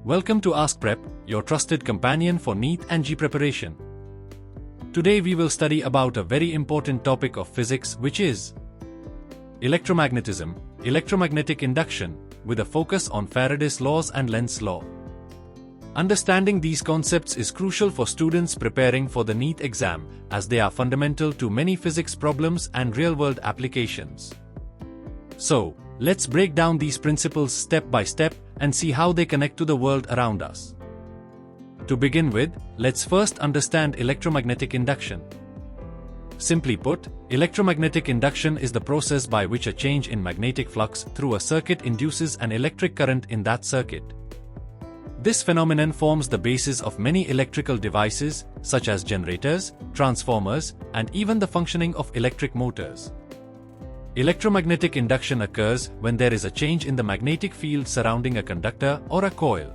Welcome to AskPrep, your trusted companion for NEET and G preparation. Today we will study about a very important topic of physics, which is electromagnetism, electromagnetic induction, with a focus on Faraday's laws and Lenz's law. Understanding these concepts is crucial for students preparing for the NEET exam, as they are fundamental to many physics problems and real-world applications. So, let's break down these principles step by step and see how they connect to the world around us. To begin with, let's first understand electromagnetic induction. Simply put, electromagnetic induction is the process by which a change in magnetic flux through a circuit induces an electric current in that circuit. This phenomenon forms the basis of many electrical devices, such as generators, transformers, and even the functioning of electric motors. Electromagnetic induction occurs when there is a change in the magnetic field surrounding a conductor or a coil.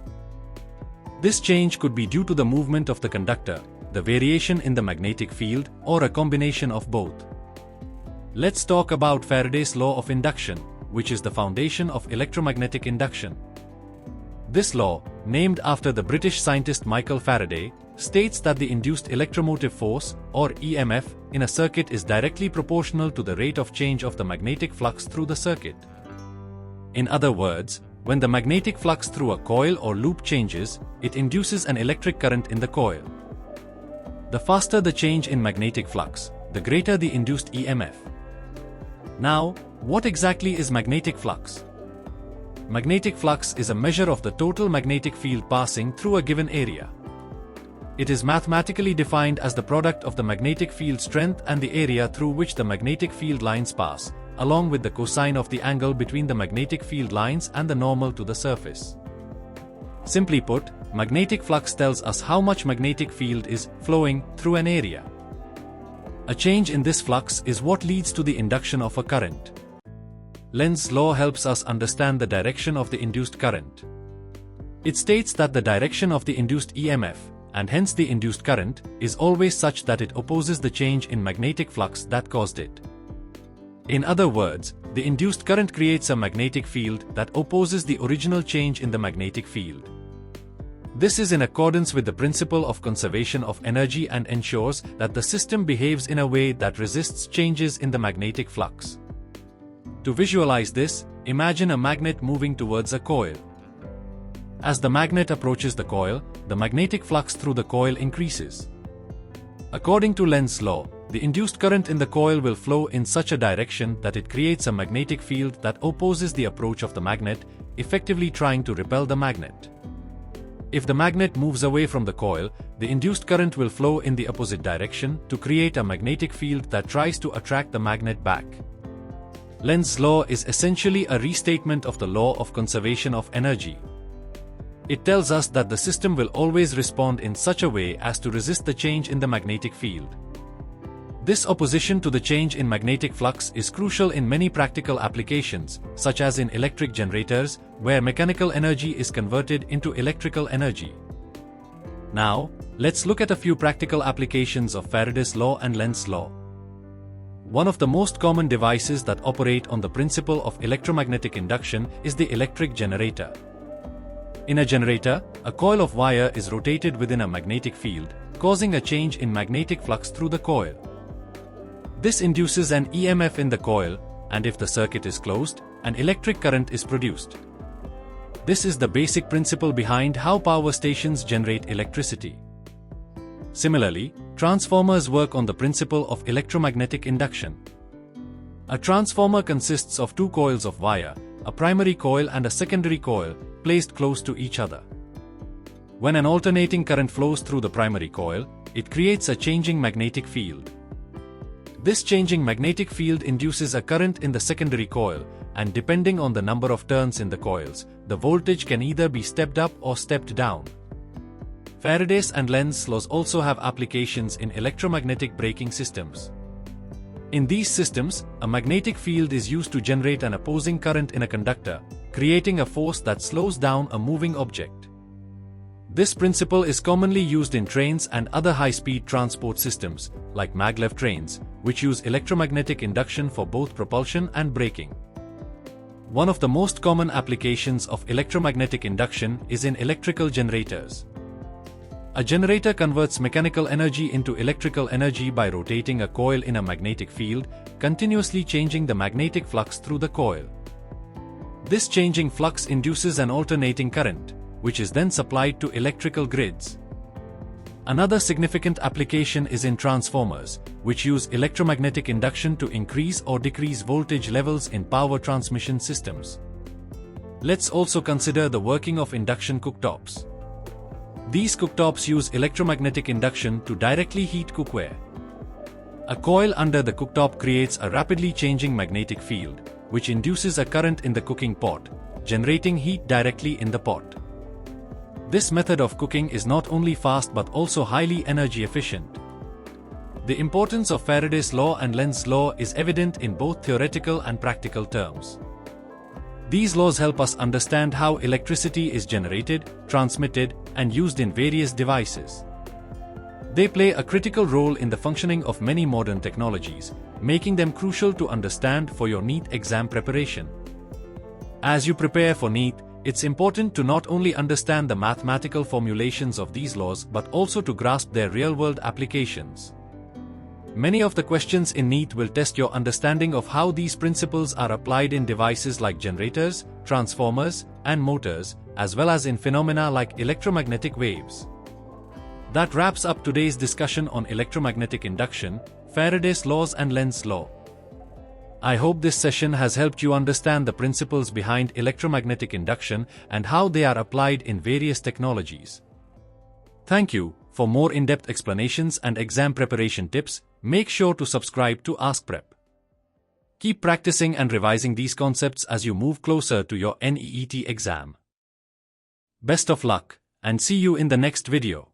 This change could be due to the movement of the conductor, the variation in the magnetic field, or a combination of both. Let's talk about Faraday's law of induction, which is the foundation of electromagnetic induction. This law, named after the British scientist Michael Faraday, states that the induced electromotive force, or EMF, in a circuit is directly proportional to the rate of change of the magnetic flux through the circuit. In other words, when the magnetic flux through a coil or loop changes, it induces an electric current in the coil. The faster the change in magnetic flux, the greater the induced EMF. Now, what exactly is magnetic flux? Magnetic flux is a measure of the total magnetic field passing through a given area. It is mathematically defined as the product of the magnetic field strength and the area through which the magnetic field lines pass, along with the cosine of the angle between the magnetic field lines and the normal to the surface. Simply put, magnetic flux tells us how much magnetic field is flowing through an area. A change in this flux is what leads to the induction of a current. Lenz's law helps us understand the direction of the induced current. It states that the direction of the induced EMF, and hence the induced current, is always such that it opposes the change in magnetic flux that caused it. In other words, the induced current creates a magnetic field that opposes the original change in the magnetic field. This is in accordance with the principle of conservation of energy and ensures that the system behaves in a way that resists changes in the magnetic flux. To visualize this, imagine a magnet moving towards a coil. As the magnet approaches the coil, the magnetic flux through the coil increases. According to Lenz's law, the induced current in the coil will flow in such a direction that it creates a magnetic field that opposes the approach of the magnet, effectively trying to repel the magnet. If the magnet moves away from the coil, the induced current will flow in the opposite direction to create a magnetic field that tries to attract the magnet back. Lenz's law is essentially a restatement of the law of conservation of energy. It tells us that the system will always respond in such a way as to resist the change in the magnetic field. This opposition to the change in magnetic flux is crucial in many practical applications, such as in electric generators, where mechanical energy is converted into electrical energy. Now, let's look at a few practical applications of Faraday's law and Lenz's law. One of the most common devices that operate on the principle of electromagnetic induction is the electric generator. In a generator, a coil of wire is rotated within a magnetic field, causing a change in magnetic flux through the coil. This induces an EMF in the coil, and if the circuit is closed, an electric current is produced. This is the basic principle behind how power stations generate electricity. Similarly, transformers work on the principle of electromagnetic induction. A transformer consists of two coils of wire, a primary coil and a secondary coil, placed close to each other. When an alternating current flows through the primary coil, it creates a changing magnetic field. This changing magnetic field induces a current in the secondary coil, and depending on the number of turns in the coils, the voltage can either be stepped up or stepped down. Faraday's and Lenz's laws also have applications in electromagnetic braking systems. In these systems, a magnetic field is used to generate an opposing current in a conductor, creating a force that slows down a moving object. This principle is commonly used in trains and other high-speed transport systems, like maglev trains, which use electromagnetic induction for both propulsion and braking. One of the most common applications of electromagnetic induction is in electrical generators. A generator converts mechanical energy into electrical energy by rotating a coil in a magnetic field, continuously changing the magnetic flux through the coil. This changing flux induces an alternating current, which is then supplied to electrical grids. Another significant application is in transformers, which use electromagnetic induction to increase or decrease voltage levels in power transmission systems. Let's also consider the working of induction cooktops. These cooktops use electromagnetic induction to directly heat cookware. A coil under the cooktop creates a rapidly changing magnetic field, which induces a current in the cooking pot, generating heat directly in the pot. This method of cooking is not only fast but also highly energy efficient. The importance of Faraday's law and Lenz's law is evident in both theoretical and practical terms. These laws help us understand how electricity is generated, transmitted, and used in various devices. They play a critical role in the functioning of many modern technologies, making them crucial to understand for your NEET exam preparation. As you prepare for NEET, it's important to not only understand the mathematical formulations of these laws but also to grasp their real-world applications. Many of the questions in NEET will test your understanding of how these principles are applied in devices like generators, transformers, and motors, as well as in phenomena like electromagnetic waves. That wraps up today's discussion on electromagnetic induction, Faraday's laws and Lenz's law. I hope this session has helped you understand the principles behind electromagnetic induction and how they are applied in various technologies. Thank you. For more in-depth explanations and exam preparation tips, make sure to subscribe to AskPrep. Keep practicing and revising these concepts as you move closer to your NEET exam. Best of luck, and see you in the next video.